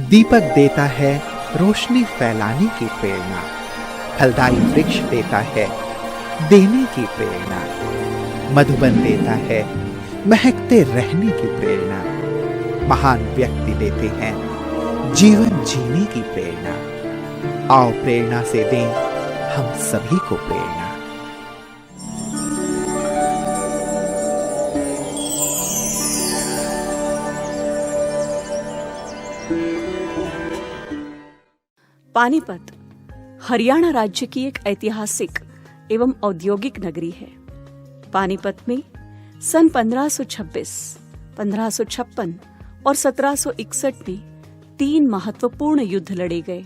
दीपक देता है रोशनी फैलाने की प्रेरणा, फलदायी वृक्ष देता है देने की प्रेरणा, मधुबन देता है महकते रहने की प्रेरणा, महान व्यक्ति देते हैं जीवन जीने की प्रेरणा। आओ प्रेरणा से दें हम सभी को प्रेरणा। पानीपत हरियाणा राज्य की एक ऐतिहासिक एवं औद्योगिक नगरी है। पानीपत में सन 1526, 1556 और 1761 में 3 महत्वपूर्ण युद्ध लड़े गए।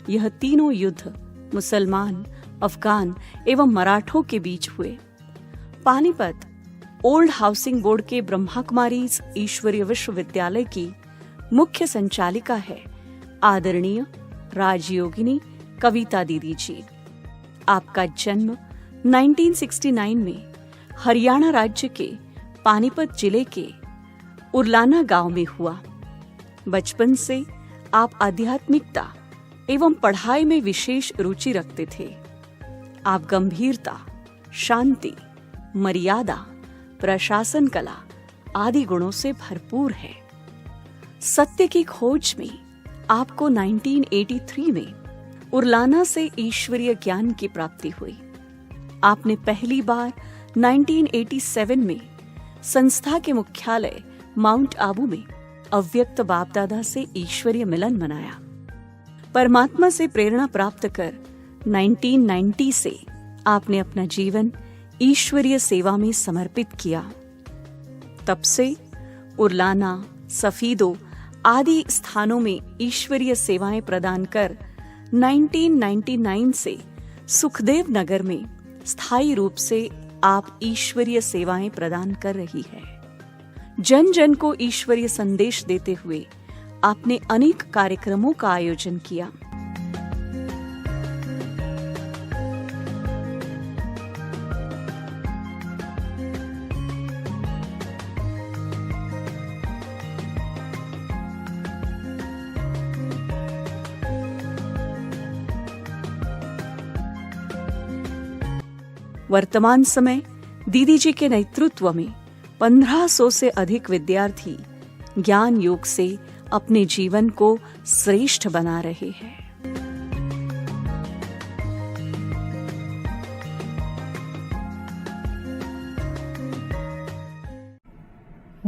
यह तीनों युद्ध मुसलमान, अफगान एवं मराठों के बीच हुए। पानीपत ओल्ड हाउसिंग बोर्ड के ब्रह्मा कुमारीज ईश्वरीय विश्वविद्यालय की मुख्य संचालिका है आदरणीय राजयोगिनी कविता दीदी जी। आपका जन्म 1969 में हरियाणा राज्य के पानीपत जिले के उरलाना गांव में हुआ। बचपन से आप आध्यात्मिकता एवं पढ़ाई में विशेष रुचि रखते थे। आप गंभीरता, शांति, मर्यादा, प्रशासन कला आदि गुणों से भरपूर है। सत्य की खोज में आपको 1983 में उरलाना से ईश्वरीय ज्ञान की प्राप्ति हुई। आपने पहली बार 1987 में संस्था के मुख्यालय माउंट आबू में अव्यक्त बाप दादा से ईश्वरीय मिलन मनाया। परमात्मा से प्रेरणा प्राप्त कर 1990 से आपने अपना जीवन ईश्वरीय सेवा में समर्पित किया। तब से उरलाना, सफीदो आदि स्थानों में ईश्वरीय सेवाएं प्रदान कर 1999 से सुखदेव नगर में स्थायी रूप से आप ईश्वरीय सेवाएं प्रदान कर रही है। जन जन को ईश्वरीय संदेश देते हुए आपने अनेक कार्यक्रमों का आयोजन किया। वर्तमान समय दीदी जी के नेतृत्व में 1500 से अधिक विद्यार्थी ज्ञान योग से अपने जीवन को श्रेष्ठ बना रहे हैं।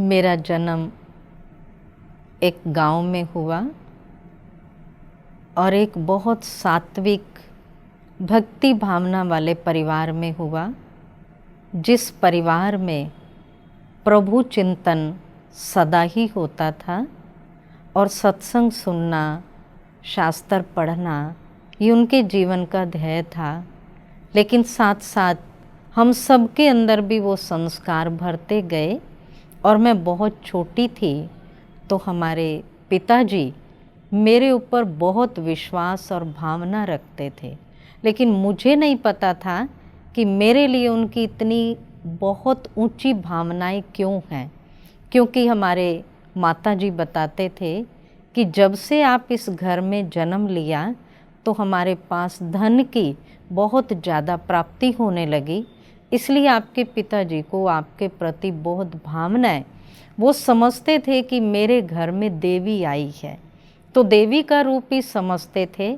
मेरा जन्म एक गांव में हुआ और एक बहुत सात्विक भक्ति भावना वाले परिवार में हुआ, जिस परिवार में प्रभु चिंतन सदा ही होता था और सत्संग सुनना, शास्त्र पढ़ना ये उनके जीवन का ध्येय था। लेकिन साथ साथ हम सबके अंदर भी वो संस्कार भरते गए और मैं बहुत छोटी थी तो हमारे पिताजी मेरे ऊपर बहुत विश्वास और भावना रखते थे। लेकिन मुझे नहीं पता था कि मेरे लिए उनकी इतनी बहुत ऊंची भावनाएं क्यों हैं, क्योंकि हमारे माताजी बताते थे कि जब से आप इस घर में जन्म लिया तो हमारे पास धन की बहुत ज़्यादा प्राप्ति होने लगी, इसलिए आपके पिताजी को आपके प्रति बहुत भावना है। वो समझते थे कि मेरे घर में देवी आई है, तो देवी का रूप ही समझते थे।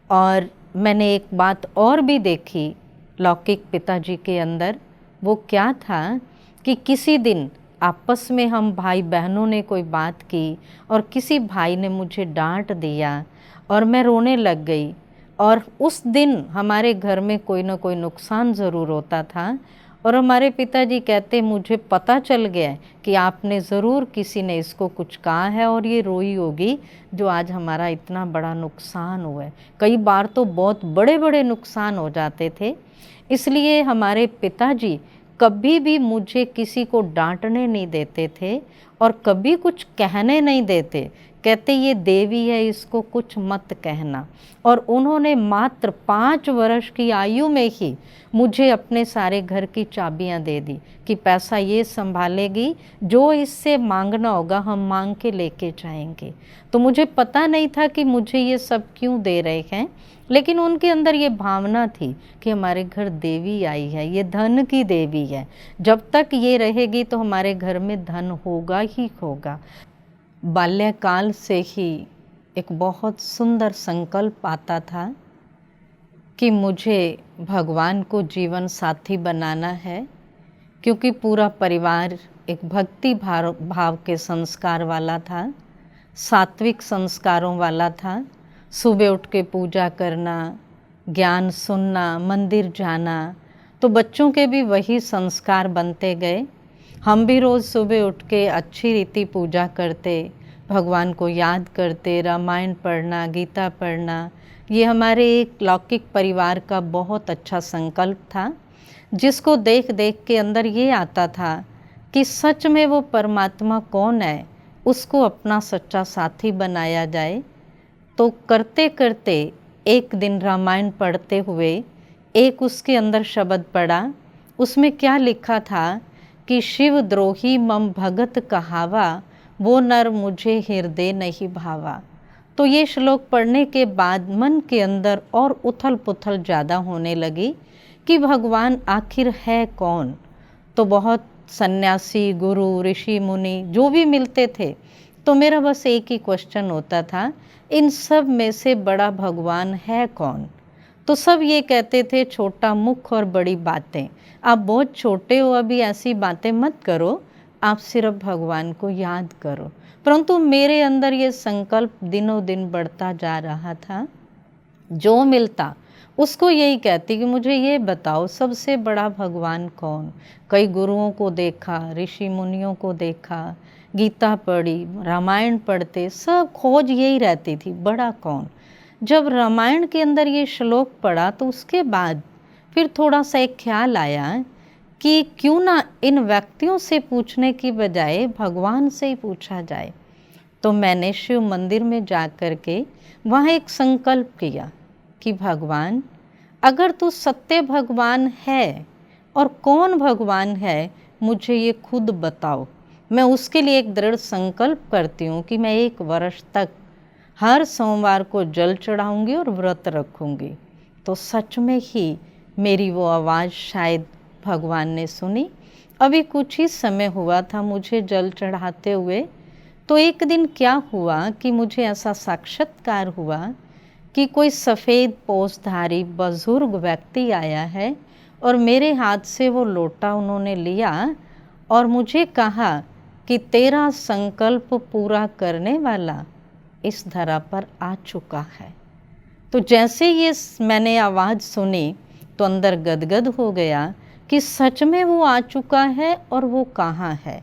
और मैंने एक बात और भी देखी लौकिक पिताजी के अंदर, वो क्या था कि किसी दिन आपस में हम भाई बहनों ने कोई बात की और किसी भाई ने मुझे डांट दिया और मैं रोने लग गई। और उस दिन हमारे घर में कोई ना कोई नुकसान ज़रूर होता था और हमारे पिताजी कहते मुझे पता चल गया कि आपने ज़रूर किसी ने इसको कुछ कहा है और ये रोई होगी जो आज हमारा इतना बड़ा नुकसान हुआ है। कई बार तो बहुत बड़े बड़े नुकसान हो जाते थे, इसलिए हमारे पिताजी कभी भी मुझे किसी को डांटने नहीं देते थे और कभी कुछ कहने नहीं देते कहते ये देवी है, इसको कुछ मत कहना। और उन्होंने मात्र 5 वर्ष की आयु में ही मुझे अपने सारे घर की चाबियां दे दी कि पैसा ये संभालेगी, जो इससे मांगना होगा हम मांग के लेके जाएंगे। तो मुझे पता नहीं था कि मुझे ये सब क्यों दे रहे हैं, लेकिन उनके अंदर ये भावना थी कि हमारे घर देवी आई है, ये धन की देवी है, जब तक ये रहेगी तो हमारे घर में धन होगा ही होगा। बाल्यकाल से ही एक बहुत सुंदर संकल्प आता था कि मुझे भगवान को जीवन साथी बनाना है, क्योंकि पूरा परिवार एक भक्ति भाव के संस्कार वाला था, सात्विक संस्कारों वाला था। सुबह उठ के पूजा करना, ज्ञान सुनना, मंदिर जाना, तो बच्चों के भी वही संस्कार बनते गए। हम भी रोज़ सुबह उठ के अच्छी रीति पूजा करते, भगवान को याद करते, रामायण पढ़ना, गीता पढ़ना, ये हमारे एक लौकिक परिवार का बहुत अच्छा संकल्प था, जिसको देख देख के अंदर ये आता था कि सच में वो परमात्मा कौन है, उसको अपना सच्चा साथी बनाया जाए। तो करते करते एक दिन रामायण पढ़ते हुए एक उसके अंदर शब्द पढ़ा। उसमें क्या लिखा था कि शिव द्रोही मम भगत कहावा, वो नर मुझे हृदय नहीं भावा। तो ये श्लोक पढ़ने के बाद मन के अंदर और उथल पुथल ज़्यादा होने लगी कि भगवान आखिर है कौन। तो बहुत सन्यासी, गुरु, ऋषि, मुनि जो भी मिलते थे, तो मेरा बस एक ही क्वेश्चन होता था, इन सब में से बड़ा भगवान है कौन। तो सब ये कहते थे छोटा मुख और बड़ी बातें, आप बहुत छोटे हो, अभी ऐसी बातें मत करो, आप सिर्फ भगवान को याद करो। परंतु मेरे अंदर ये संकल्प दिनों दिन बढ़ता जा रहा था। जो मिलता उसको यही कहती कि मुझे ये बताओ सबसे बड़ा भगवान कौन। कई गुरुओं को देखा, ऋषि मुनियों को देखा, गीता पढ़ी, रामायण पढ़ते, सब खोज यही रहती थी, बड़ा कौन। जब रामायण के अंदर ये श्लोक पढ़ा तो उसके बाद फिर थोड़ा सा एक ख्याल आया कि क्यों ना इन व्यक्तियों से पूछने की बजाय भगवान से ही पूछा जाए। तो मैंने शिव मंदिर में जा कर के वहाँ एक संकल्प किया कि भगवान, अगर तू सत्य भगवान है और कौन भगवान है, मुझे ये खुद बताओ। मैं उसके लिए एक दृढ़ संकल्प करती हूँ कि मैं 1 वर्ष तक हर सोमवार को जल चढ़ाऊँगी और व्रत रखूँगी। तो सच में ही मेरी वो आवाज़ शायद भगवान ने सुनी। अभी कुछ ही समय हुआ था मुझे जल चढ़ाते हुए। तो एक दिन क्या हुआ कि मुझे ऐसा साक्षात्कार हुआ कि कोई सफ़ेद पोषधारी बुजुर्ग व्यक्ति आया है और मेरे हाथ से वो लोटा उन्होंने लिया और मुझे कहा कि तेरा संकल्प पूरा करने वाला इस धरा पर आ चुका है। तो जैसे ये मैंने आवाज़ सुनी तो अंदर गदगद हो गया कि सच में वो आ चुका है और वो कहाँ है।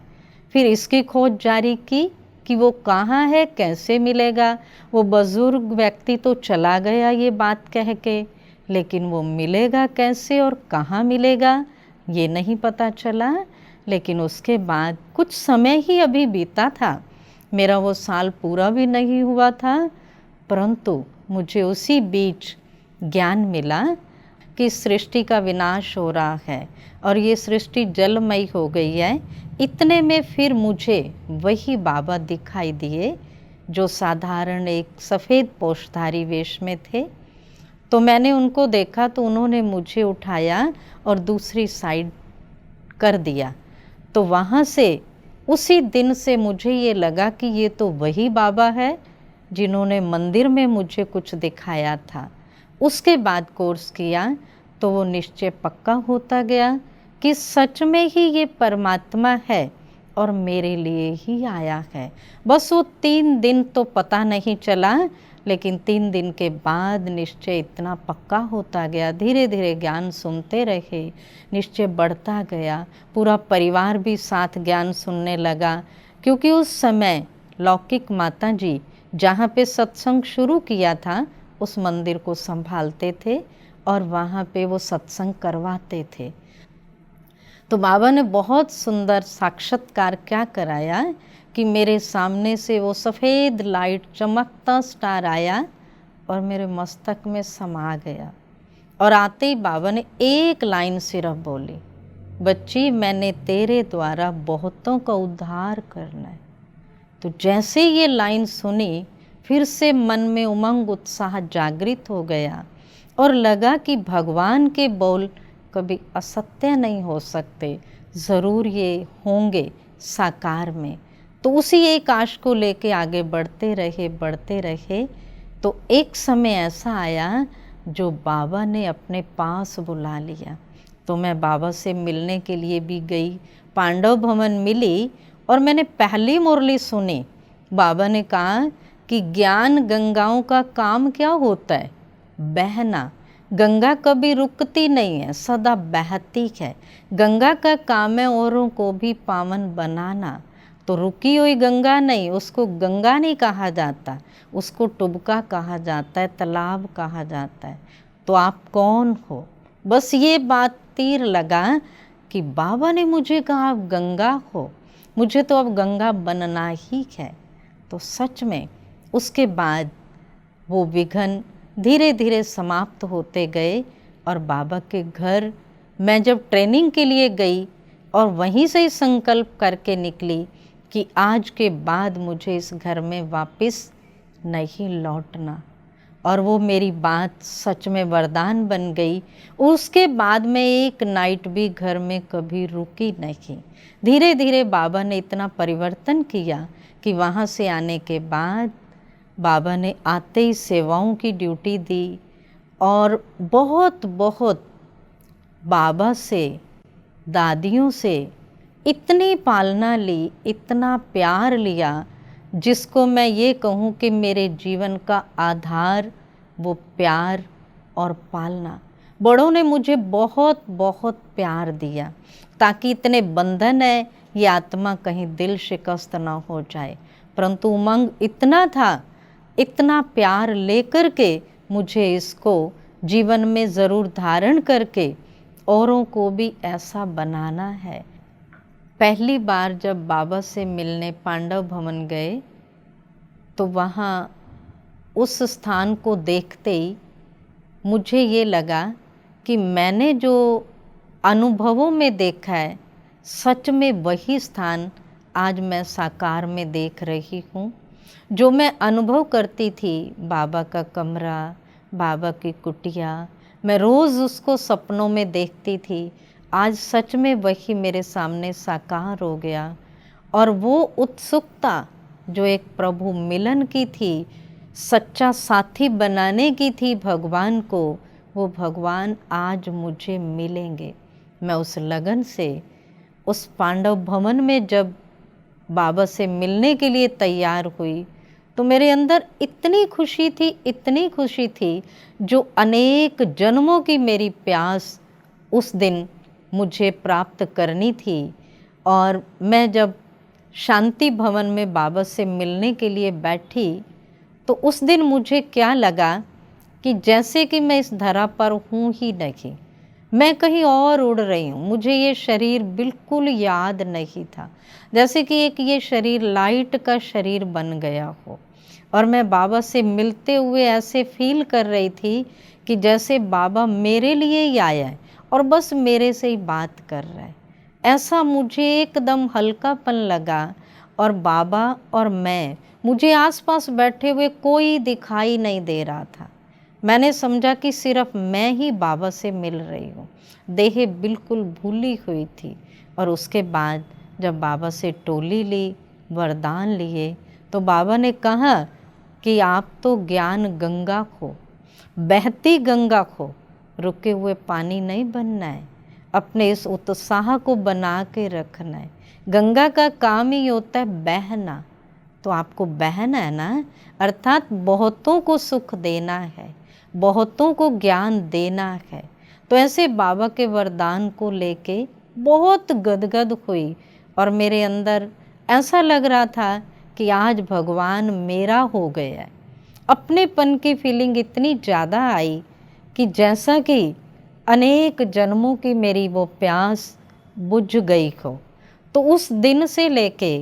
फिर इसकी खोज जारी की कि वो कहाँ है, कैसे मिलेगा। वो बुजुर्ग व्यक्ति तो चला गया ये बात कह के, लेकिन वो मिलेगा कैसे और कहाँ मिलेगा ये नहीं पता चला। लेकिन उसके बाद कुछ समय ही अभी बीता था, मेरा वो साल पूरा भी नहीं हुआ था, परंतु मुझे उसी बीच ज्ञान मिला कि सृष्टि का विनाश हो रहा है और ये सृष्टि जलमयी हो गई है। इतने में फिर मुझे वही बाबा दिखाई दिए जो साधारण एक सफ़ेद पोषधारी वेश में थे। तो मैंने उनको देखा तो उन्होंने मुझे उठाया और दूसरी साइड कर दिया। तो वहाँ से उसी दिन से मुझे ये लगा कि ये तो वही बाबा है जिन्होंने मंदिर में मुझे कुछ दिखाया था। उसके बाद कोर्स किया तो वो निश्चय पक्का होता गया कि सच में ही ये परमात्मा है और मेरे लिए ही आया है। बस वो 3 दिन तो पता नहीं चला, लेकिन 3 दिन के बाद निश्चय इतना पक्का होता गया। धीरे धीरे ज्ञान सुनते रहे, निश्चय बढ़ता गया। पूरा परिवार भी साथ ज्ञान सुनने लगा, क्योंकि उस समय लौकिक माता जी जहाँ पे सत्संग शुरू किया था उस मंदिर को संभालते थे और वहाँ पे वो सत्संग करवाते थे। तो बाबा ने बहुत सुंदर साक्षात्कार क्या कराया कि मेरे सामने से वो सफ़ेद लाइट चमकता स्टार आया और मेरे मस्तक में समा गया। और आते ही बाबा ने एक लाइन सिर्फ बोली, बच्ची मैंने तेरे द्वारा बहुतों का उद्धार करना है। तो जैसे ये लाइन सुनी, फिर से मन में उमंग उत्साह जागृत हो गया और लगा कि भगवान के बोल कभी असत्य नहीं हो सकते, ज़रूर ये होंगे साकार में। तो उसी एक आश को लेके आगे बढ़ते रहे। तो एक समय ऐसा आया जो बाबा ने अपने पास बुला लिया। तो मैं बाबा से मिलने के लिए भी गई, पांडव भवन मिली और मैंने पहली मुरली सुनी। बाबा ने कहा कि ज्ञान गंगाओं का काम क्या होता है? बहना। गंगा कभी रुकती नहीं है, सदा बहती है। गंगा का काम है औरों को भी पावन बनाना। तो रुकी हुई गंगा नहीं, उसको गंगा नहीं कहा जाता, उसको टुबका कहा जाता है, तालाब कहा जाता है। तो आप कौन हो? बस ये बात तीर लगा कि बाबा ने मुझे कहा आप गंगा हो, मुझे तो अब गंगा बनना ही है। तो सच में उसके बाद वो विघ्न धीरे धीरे समाप्त होते गए और बाबा के घर मैं जब ट्रेनिंग के लिए गई और वहीं से ही संकल्प करके निकली कि आज के बाद मुझे इस घर में वापस नहीं लौटना, और वो मेरी बात सच में वरदान बन गई। उसके बाद मैं एक नाइट भी घर में कभी रुकी नहीं। धीरे धीरे बाबा ने इतना परिवर्तन किया कि वहाँ से आने के बाद बाबा ने आते ही सेवाओं की ड्यूटी दी और बहुत बाबा से, दादियों से इतनी पालना ली, इतना प्यार लिया, जिसको मैं ये कहूँ कि मेरे जीवन का आधार वो प्यार और पालना। बड़ों ने मुझे बहुत प्यार दिया ताकि इतने बंधन है ये आत्मा कहीं दिल शिकस्त ना हो जाए, परंतु उमंग इतना था, इतना प्यार लेकर के मुझे इसको जीवन में ज़रूर धारण करके औरों को भी ऐसा बनाना है। पहली बार जब बाबा से मिलने पांडव भवन गए तो वहाँ उस स्थान को देखते ही मुझे ये लगा कि मैंने जो अनुभवों में देखा है, सच में वही स्थान आज मैं साकार में देख रही हूँ। जो मैं अनुभव करती थी, बाबा का कमरा, बाबा की कुटिया, मैं रोज़ उसको सपनों में देखती थी, आज सच में वही मेरे सामने साकार हो गया। और वो उत्सुकता जो एक प्रभु मिलन की थी, सच्चा साथी बनाने की थी भगवान को, वो भगवान आज मुझे मिलेंगे। मैं उस लगन से उस पांडव भवन में जब बाबा से मिलने के लिए तैयार हुई तो मेरे अंदर इतनी खुशी थी जो अनेक जन्मों की मेरी प्यास उस दिन मुझे प्राप्त करनी थी। और मैं जब शांति भवन में बाबा से मिलने के लिए बैठी तो उस दिन मुझे क्या लगा कि जैसे कि मैं इस धरा पर हूँ ही नहीं, मैं कहीं और उड़ रही हूँ। मुझे ये शरीर बिल्कुल याद नहीं था, जैसे कि एक ये शरीर लाइट का शरीर बन गया हो। और मैं बाबा से मिलते हुए ऐसे फील कर रही थी कि जैसे बाबा मेरे लिए ही आया है और बस मेरे से ही बात कर रहा है। ऐसा मुझे एकदम हल्कापन लगा। और बाबा और मैं, मुझे आसपास बैठे हुए कोई दिखाई नहीं दे रहा था। मैंने समझा कि सिर्फ मैं ही बाबा से मिल रही हूँ। देह बिल्कुल भूली हुई थी। और उसके बाद जब बाबा से टोली ली, वरदान लिए, तो बाबा ने कहा कि आप तो ज्ञान गंगा हो, बहती गंगा हो, रुके हुए पानी नहीं बनना है, अपने इस उत्साह को बना के रखना है। गंगा का काम ही होता है बहना, तो आपको बहना है ना, अर्थात बहुतों को सुख देना है, बहुतों को ज्ञान देना है। तो ऐसे बाबा के वरदान को लेके बहुत गदगद हुई और मेरे अंदर ऐसा लग रहा था कि आज भगवान मेरा हो गया है। अपनेपन की फीलिंग इतनी ज़्यादा आई कि जैसा कि अनेक जन्मों की मेरी वो प्यास बुझ गई हो। तो उस दिन से लेके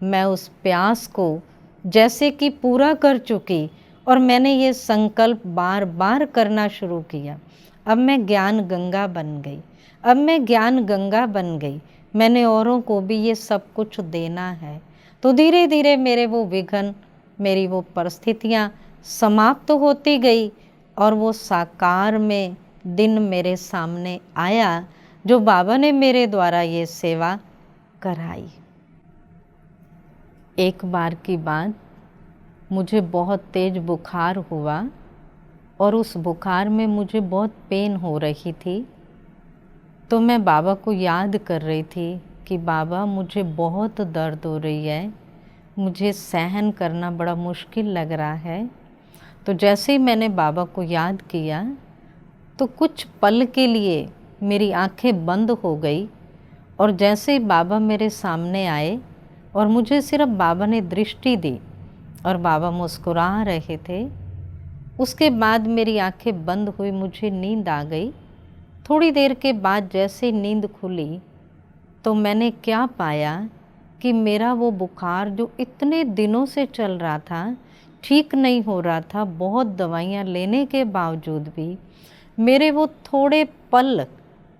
मैं उस प्यास को जैसे कि पूरा कर चुकी और मैंने ये संकल्प बार बार करना शुरू किया। अब मैं ज्ञान गंगा बन गई, अब मैं ज्ञान गंगा बन गई, मैंने औरों को भी ये सब कुछ देना है। तो धीरे धीरे मेरे वो विघ्न, मेरी वो परिस्थितियाँ समाप्त होती गई और वो साकार में दिन मेरे सामने आया जो बाबा ने मेरे द्वारा ये सेवा कराई। एक बार की बात, मुझे बहुत तेज बुखार हुआ और उस बुखार में मुझे बहुत पेन हो रही थी। तो मैं बाबा को याद कर रही थी कि बाबा मुझे बहुत दर्द हो रही है, मुझे सहन करना बड़ा मुश्किल लग रहा है। तो जैसे ही मैंने बाबा को याद किया तो कुछ पल के लिए मेरी आंखें बंद हो गई और जैसे ही बाबा मेरे सामने आए और मुझे सिर्फ बाबा ने दृष्टि दी और बाबा मुस्कुरा रहे थे, उसके बाद मेरी आंखें बंद हुई, मुझे नींद आ गई। थोड़ी देर के बाद जैसे नींद खुली तो मैंने क्या पाया कि मेरा वो बुखार जो इतने दिनों से चल रहा था, ठीक नहीं हो रहा था, बहुत दवाइयाँ लेने के बावजूद भी मेरे वो थोड़े पल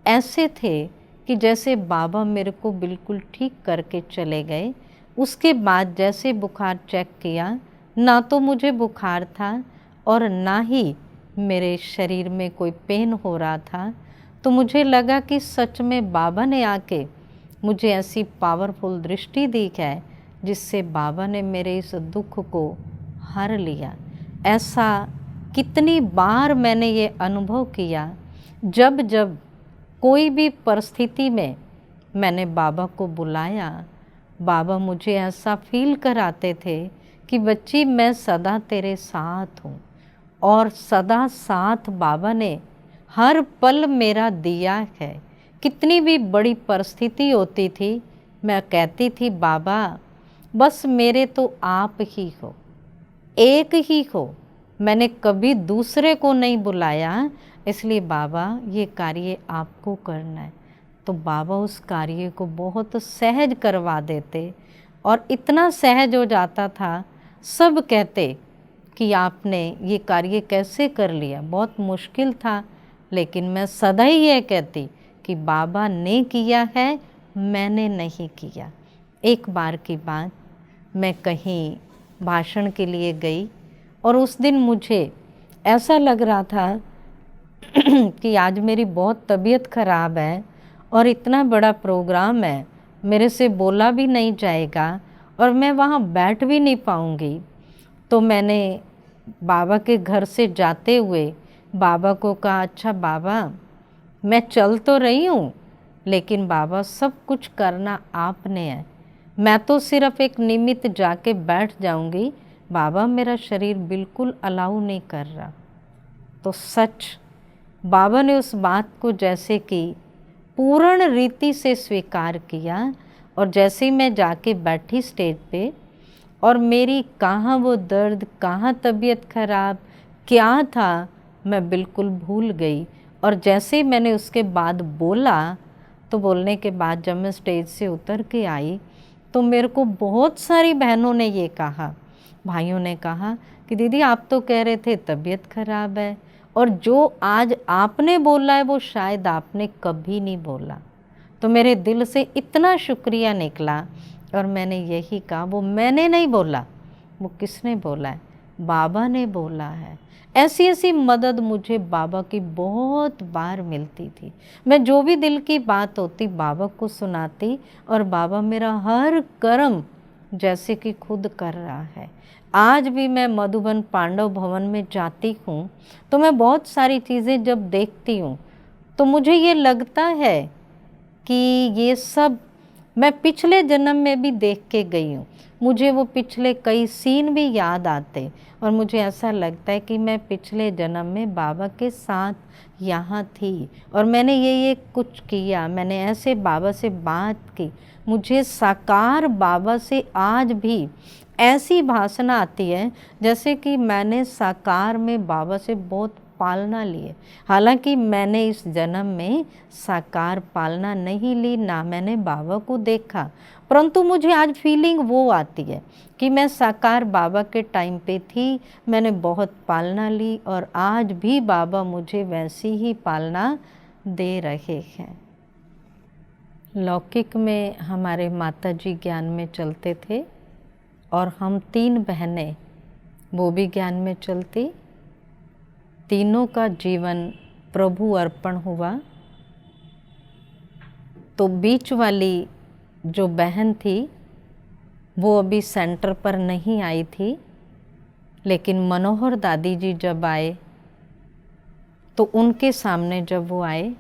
ऐसे थे कि जैसे बाबा मेरे को बिल्कुल ठीक करके चले गए। उसके बाद जैसे बुखार चेक किया, ना तो मुझे बुखार था और ना ही मेरे शरीर में कोई पेन हो रहा था। तो मुझे लगा कि सच में बाबा ने आके मुझे ऐसी पावरफुल दृष्टि दी है जिससे बाबा ने मेरे इस दुख को हर लिया। ऐसा कितनी बार मैंने ये अनुभव किया, जब जब कोई भी परिस्थिति में मैंने बाबा को बुलाया, बाबा मुझे ऐसा फील कराते थे कि बच्ची मैं सदा तेरे साथ हूँ। और सदा साथ बाबा ने हर पल मेरा दिया है। कितनी भी बड़ी परिस्थिति होती थी, मैं कहती थी बाबा बस मेरे तो आप ही हो, एक ही हो, मैंने कभी दूसरे को नहीं बुलाया, इसलिए बाबा ये कार्य आपको करना है। तो बाबा उस कार्य को बहुत सहज करवा देते और इतना सहज हो जाता था, सब कहते कि आपने ये कार्य कैसे कर लिया, बहुत मुश्किल था। लेकिन मैं सदा ही ये कहती कि बाबा ने किया है, मैंने नहीं किया। एक बार की बात, मैं कहीं भाषण के लिए गई और उस दिन मुझे ऐसा लग रहा था कि आज मेरी बहुत तबीयत ख़राब है और इतना बड़ा प्रोग्राम है, मेरे से बोला भी नहीं जाएगा और मैं वहाँ बैठ भी नहीं पाऊँगी। तो मैंने बाबा के घर से जाते हुए बाबा को कहा, अच्छा बाबा मैं चल तो रही हूँ लेकिन बाबा सब कुछ करना आपने है, मैं तो सिर्फ एक निमित्त जाके बैठ जाऊँगी, बाबा मेरा शरीर बिल्कुल अलाउ नहीं कर रहा। तो सच बाबा ने उस बात को जैसे कि पूर्ण रीति से स्वीकार किया और जैसे ही मैं जाके बैठी स्टेज पे और मेरी कहाँ वो दर्द, कहाँ तबीयत खराब, क्या था, मैं बिल्कुल भूल गई। और जैसे ही मैंने उसके बाद बोला, तो बोलने के बाद जब मैं स्टेज से उतर के आई तो मेरे को बहुत सारी बहनों ने ये कहा, भाइयों ने कहा कि दीदी आप तो कह रहे थे तबीयत खराब है और जो आज आपने बोला है वो शायद आपने कभी नहीं बोला। तो मेरे दिल से इतना शुक्रिया निकला और मैंने यही कहा, वो मैंने नहीं बोला, वो किसने बोला है, बाबा ने बोला है। ऐसी ऐसी मदद मुझे बाबा की बहुत बार मिलती थी। मैं जो भी दिल की बात होती बाबा को सुनाती और बाबा मेरा हर कर्म जैसे कि खुद कर रहा है। आज भी मैं मधुबन पांडव भवन में जाती हूँ तो मैं बहुत सारी चीज़ें जब देखती हूँ तो मुझे ये लगता है कि ये सब मैं पिछले जन्म में भी देख के गई हूँ। मुझे वो पिछले कई सीन भी याद आते और मुझे ऐसा लगता है कि मैं पिछले जन्म में बाबा के साथ यहाँ थी और मैंने ये कुछ किया, मैंने ऐसे बाबा से बात की। मुझे साकार बाबा से आज भी ऐसी भाषण आती है जैसे कि मैंने साकार में बाबा से बहुत पालना लिए। हालांकि मैंने इस जन्म में साकार पालना नहीं ली, ना मैंने बाबा को देखा, परंतु मुझे आज फीलिंग वो आती है कि मैं साकार बाबा के टाइम पे थी, मैंने बहुत पालना ली और आज भी बाबा मुझे वैसी ही पालना दे रहे हैं। लौकिक में हमारे माताजी ज्ञान में चलते थे और हम 3 बहनें वो भी ज्ञान में चलती। तीनों का जीवन प्रभु अर्पण हुआ। तो बीच वाली जो बहन थी वो अभी सेंटर पर नहीं आई थी, लेकिन मनोहर दादी जी जब आए तो उनके सामने जब वो आए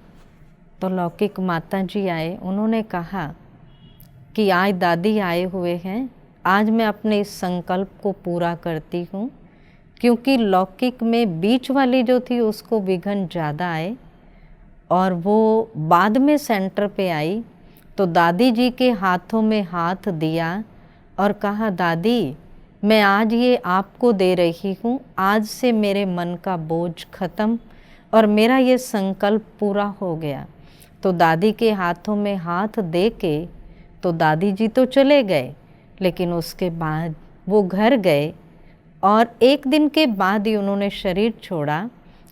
तो लौकिक माता जी आए, उन्होंने कहा कि आज दादी आए हुए हैं, आज मैं अपने इस संकल्प को पूरा करती हूँ, क्योंकि लौकिक में बीच वाली जो थी उसको विघ्न ज़्यादा आए और वो बाद में सेंटर पे आई। तो दादी जी के हाथों में हाथ दिया और कहा, दादी मैं आज ये आपको दे रही हूँ, आज से मेरे मन का बोझ खत्म और मेरा ये संकल्प पूरा हो गया। तो दादी के हाथों में हाथ दे के तो दादी जी तो चले गए, लेकिन उसके बाद वो घर गए और 1 दिन के बाद ही उन्होंने शरीर छोड़ा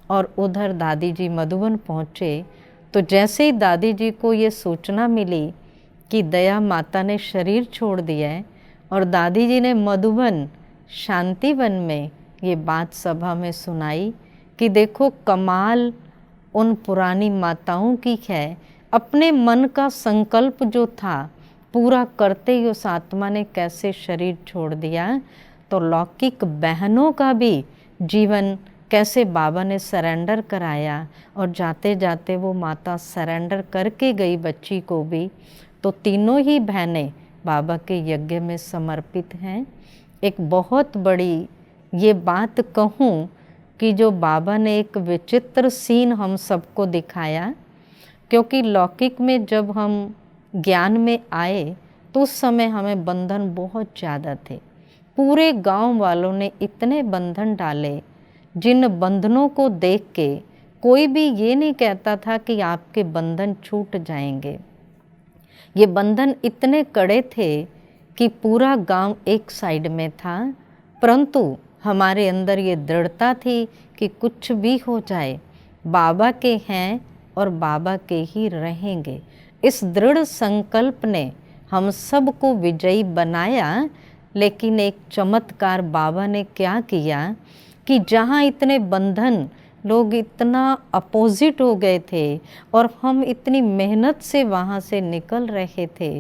और उधर दादी जी मधुबन पहुँचे। तो जैसे ही दादी जी को ये सूचना मिली कि दया माता ने शरीर छोड़ दिया है और दादी जी ने मधुबन शांतिवन में ये बात सभा में सुनाई कि देखो कमाल उन पुरानी माताओं की है, अपने मन का संकल्प जो था पूरा करते ही उस आत्मा ने कैसे शरीर छोड़ दिया। तो लौकिक बहनों का भी जीवन कैसे बाबा ने सरेंडर कराया और जाते जाते वो माता सरेंडर करके गई बच्ची को भी। तो तीनों ही बहनें बाबा के यज्ञ में समर्पित हैं। एक बहुत बड़ी ये बात कहूँ कि जो बाबा ने एक विचित्र सीन हम सबको दिखाया, क्योंकि लौकिक में जब हम ज्ञान में आए तो उस समय हमें बंधन बहुत ज़्यादा थे। पूरे गांव वालों ने इतने बंधन डाले, जिन बंधनों को देख के कोई भी ये नहीं कहता था कि आपके बंधन छूट जाएंगे। ये बंधन इतने कड़े थे कि पूरा गांव एक साइड में था, परंतु हमारे अंदर ये दृढ़ता थी कि कुछ भी हो जाए बाबा के हैं और बाबा के ही रहेंगे। इस दृढ़ संकल्प ने हम सबको विजयी बनाया। लेकिन एक चमत्कार बाबा ने क्या किया कि जहाँ इतने बंधन, लोग इतना अपोजिट हो गए थे और हम इतनी मेहनत से वहाँ से निकल रहे थे,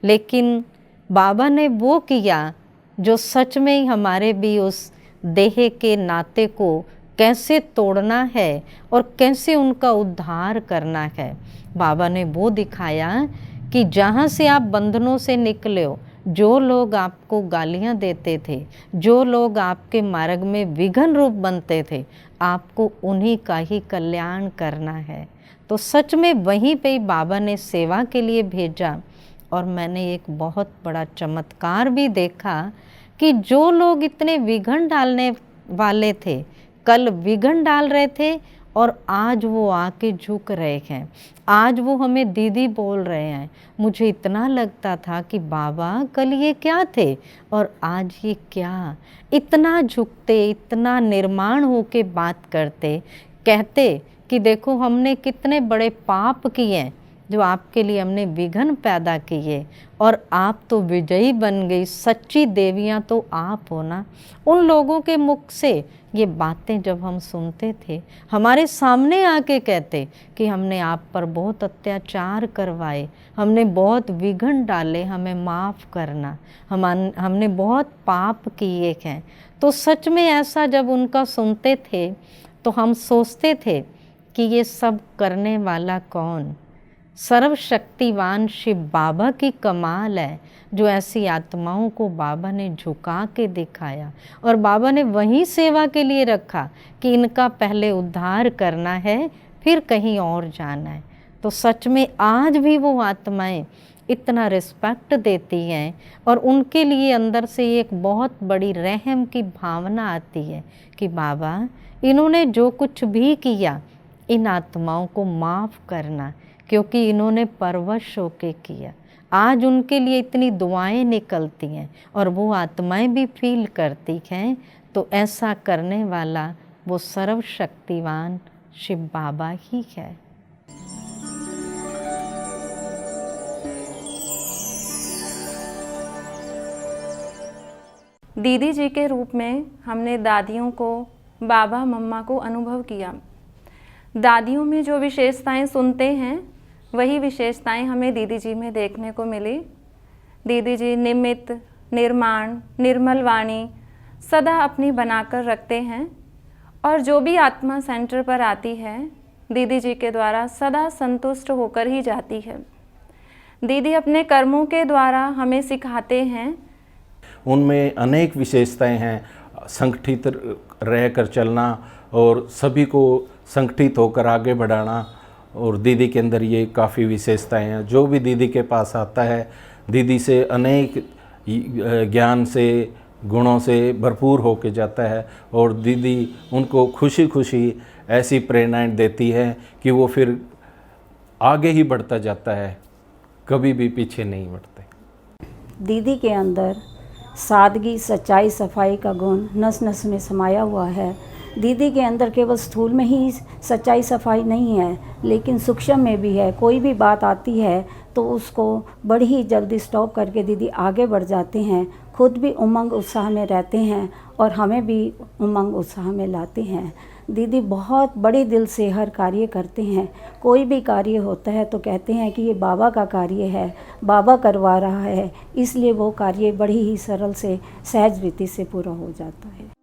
लेकिन बाबा ने वो किया जो सच में ही हमारे भी उस देह के नाते को कैसे तोड़ना है और कैसे उनका उद्धार करना है। बाबा ने वो दिखाया कि जहाँ से आप बंधनों से निकले हो, जो लोग आपको गालियाँ देते थे, जो लोग आपके मार्ग में विघ्न रूप बनते थे, आपको उन्हीं का ही कल्याण करना है। तो सच में वहीं पे ही बाबा ने सेवा के लिए भेजा। और मैंने एक बहुत बड़ा चमत्कार भी देखा कि जो लोग इतने विघ्न डालने वाले थे, कल विघ्न डाल रहे थे और आज वो आके झुक रहे हैं, आज वो हमें दीदी बोल रहे हैं। मुझे इतना लगता था कि बाबा कल ये क्या थे और आज ये क्या, इतना झुकते, इतना निर्माण होके बात करते, कहते कि देखो हमने कितने बड़े पाप किए जो आपके लिए हमने विघ्न पैदा किए और आप तो विजयी बन गई, सच्ची देवियाँ तो आप हो ना। उन लोगों के मुख से ये बातें जब हम सुनते थे, हमारे सामने आके कहते कि हमने आप पर बहुत अत्याचार करवाए, हमने बहुत विघ्न डाले, हमें माफ़ करना, हमने बहुत पाप किए हैं। तो सच में ऐसा जब उनका सुनते थे तो हम सोचते थे कि ये सब करने वाला कौन, सर्वशक्तिवान शिव बाबा की कमाल है जो ऐसी आत्माओं को बाबा ने झुका के दिखाया। और बाबा ने वहीं सेवा के लिए रखा कि इनका पहले उद्धार करना है, फिर कहीं और जाना है। तो सच में आज भी वो आत्माएं इतना रिस्पेक्ट देती हैं और उनके लिए अंदर से एक बहुत बड़ी रहम की भावना आती है कि बाबा इन्होंने जो कुछ भी किया इन आत्माओं को माफ़ करना, क्योंकि इन्होंने परवश होके किया। आज उनके लिए इतनी दुआएं निकलती हैं और वो आत्माएं भी फील करती हैं। तो ऐसा करने वाला वो सर्वशक्तिवान शिव बाबा ही है। दीदी जी के रूप में हमने दादियों को, बाबा मम्मा को अनुभव किया। दादियों में जो विशेषताएं सुनते हैं वही विशेषताएं हमें दीदी जी में देखने को मिली। दीदी जी निमित्त, निर्माण, निर्मल वाणी सदा अपनी बनाकर रखते हैं और जो भी आत्मा सेंटर पर आती है दीदी जी के द्वारा सदा संतुष्ट होकर ही जाती है। दीदी अपने कर्मों के द्वारा हमें सिखाते हैं। उनमें अनेक विशेषताएं हैं, संगठित रहकर चलना और सभी को संगठित होकर आगे बढ़ाना, और दीदी के अंदर ये काफ़ी विशेषताएं हैं। जो भी दीदी के पास आता है दीदी से अनेक ज्ञान से, गुणों से भरपूर होके जाता है और दीदी उनको खुशी खुशी ऐसी प्रेरणाएं देती है कि वो फिर आगे ही बढ़ता जाता है, कभी भी पीछे नहीं बढ़ते। दीदी के अंदर सादगी, सच्चाई, सफाई का गुण नस नस में समाया हुआ है। दीदी के अंदर केवल स्थूल में ही सच्चाई सफाई नहीं है, लेकिन सूक्ष्म में भी है। कोई भी बात आती है तो उसको बड़ी ही जल्दी स्टॉप करके दीदी आगे बढ़ जाते हैं। खुद भी उमंग उत्साह में रहते हैं और हमें भी उमंग उत्साह में लाते हैं। दीदी बहुत बड़े दिल से हर कार्य करते हैं। कोई भी कार्य होता है तो कहते हैं कि ये बाबा का कार्य है, बाबा करवा रहा है, इसलिए वो कार्य बड़ी ही सरल से, सहज रीति से पूरा हो जाता है।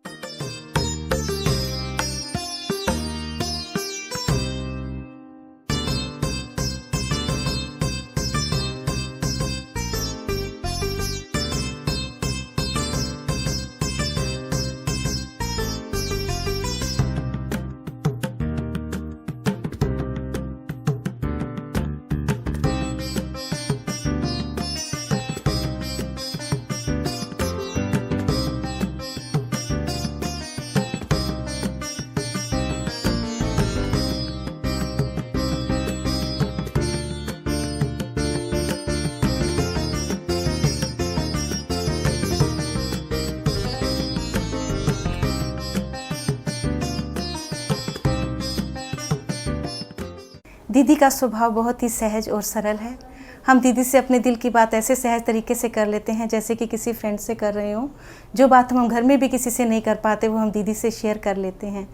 दीदी का स्वभाव बहुत ही सहज और सरल है। हम दीदी से अपने दिल की बात ऐसे सहज तरीके से कर लेते हैं जैसे कि किसी फ्रेंड से कर रहे हों। जो बात हम घर में भी किसी से नहीं कर पाते वो हम दीदी से शेयर कर लेते हैं।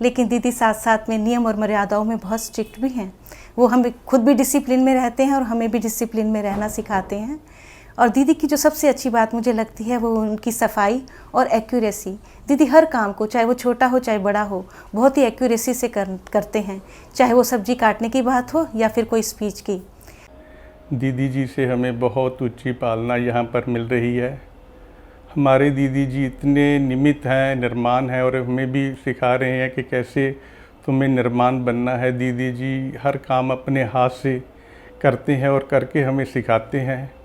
लेकिन दीदी साथ साथ में नियम और मर्यादाओं में बहुत स्ट्रिक्ट भी हैं। वो हम खुद भी डिसिप्लिन में रहते हैं और हमें भी डिसिप्लिन में रहना सिखाते हैं। और दीदी की जो सबसे अच्छी बात मुझे लगती है वो उनकी सफाई और एक्यूरेसी। दीदी हर काम को, चाहे वो छोटा हो चाहे बड़ा हो, बहुत ही एक्यूरेसी से करते हैं। चाहे वो सब्जी काटने की बात हो या फिर कोई स्पीच की। दीदी जी से हमें बहुत ऊंची पालना यहाँ पर मिल रही है। हमारे दीदी जी इतने निमित्त हैं, निर्माण है, और हमें भी सिखा रहे हैं कि कैसे तुम्हें निर्माण बनना है। दीदी जी हर काम अपने हाथ से करते हैं और करके हमें सिखाते हैं।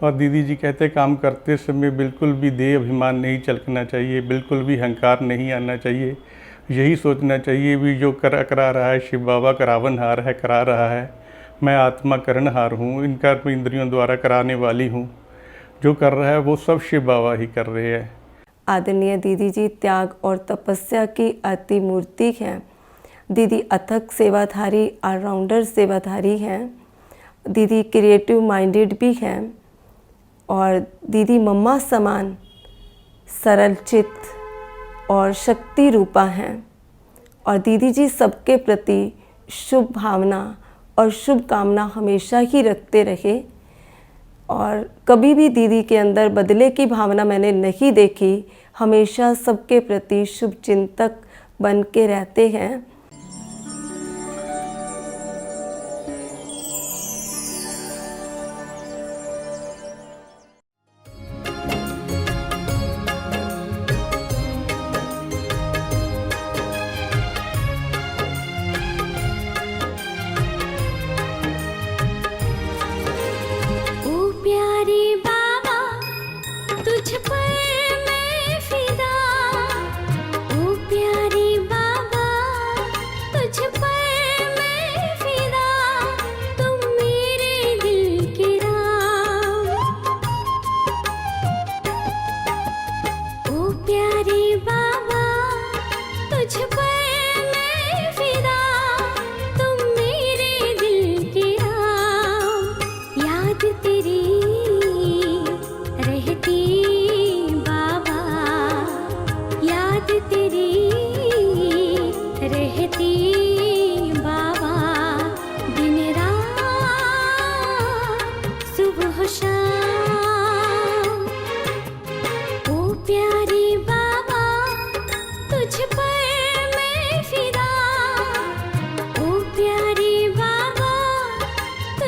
और दीदी जी कहते काम करते समय बिल्कुल भी देह अभिमान नहीं चलकना चाहिए, बिल्कुल भी अहंकार नहीं आना चाहिए। यही सोचना चाहिए भी जो करा रहा है शिव बाबा करावनहार है, करा रहा है। मैं आत्मा करणहार हूँ, इनका इंद्रियों द्वारा कराने वाली हूँ। जो कर रहा है वो सब शिव बाबा ही कर रहे हैं। आदरणीय दीदी जी त्याग और तपस्या की अति मूर्ति हैं। दीदी अथक सेवाधारी, ऑलराउंडर सेवाधारी हैं। दीदी क्रिएटिव माइंडेड भी हैं और दीदी मम्मा समान सरल चित्त और शक्ति रूपा हैं। और दीदी जी सबके प्रति शुभ भावना और शुभ कामना हमेशा ही रखते रहे। और कभी भी दीदी के अंदर बदले की भावना मैंने नहीं देखी। हमेशा सबके प्रति शुभ चिंतक बन के रहते हैं। तुझ पर मैं फिदा, ओ प्यारे बाबा।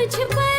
मुझ पर